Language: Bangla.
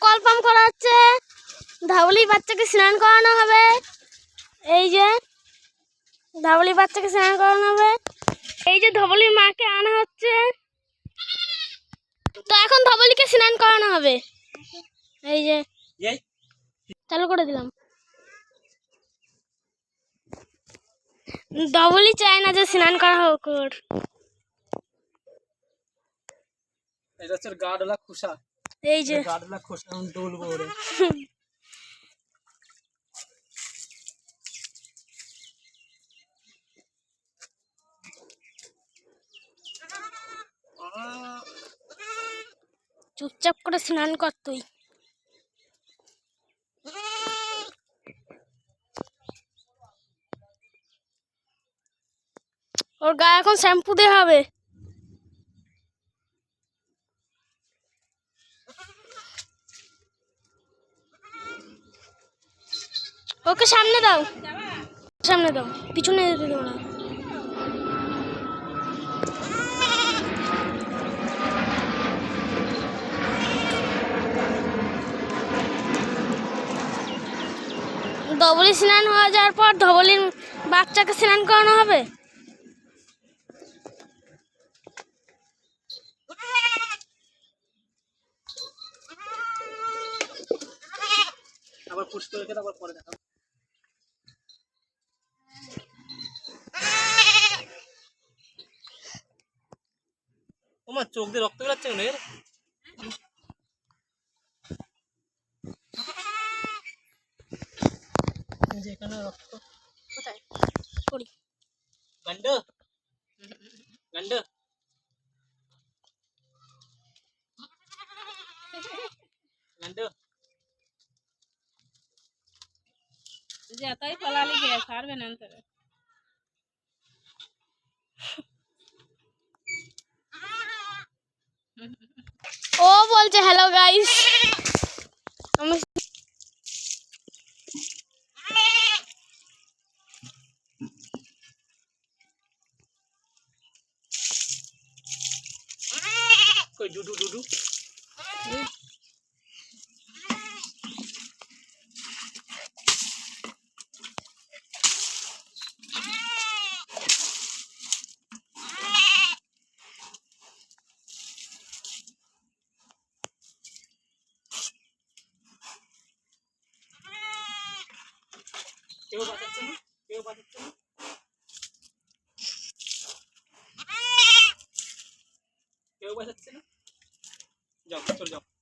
কলপাম করা হচ্ছে, ধাবলি বাচ্চাকে স্নান করানো হবে। এই যে ধাবলি বাচ্চাকে স্নান করানো হবে। এই যে ধবলির মাকে আনা হচ্ছে, তো এখন ধবলিকে স্নান করানো হবে। এই যে চালু করে দিলাম। ধবলি চায় না যে স্নান করা হোক ওর। এটা হচ্ছে গাডলা খোসা। এই যে গাডলা খোসা আমি ডলবো ওরে। চুপচাপ করে স্নান কর তুই। ওর গায়ে এখন শ্যাম্পু দেওয়া হবে। ওকে সামনে দাও, সামনে দাও, পিছনে যেতে দেবো না। ধবলি স্নান হয়ে যাওয়ার পর ধবলির বাচ্চাকে স্নান করানো হবে। আবার পুশ করে রেখে তারপর পরে দেখাবো। তোমার চোখ দিয়ে রক্ত বেরোচ্ছে কেন এর? যে এখানে রক্ত কোথায় করি গন্ড গন্ড गंडो जाता ही पलाली गया सार में नंतर ও বলছে হ্যালো গাইস। कोई डूडू डूडू क्यों बात है? क्यों बात है? क्यों बात है? जाओ चल जाओ।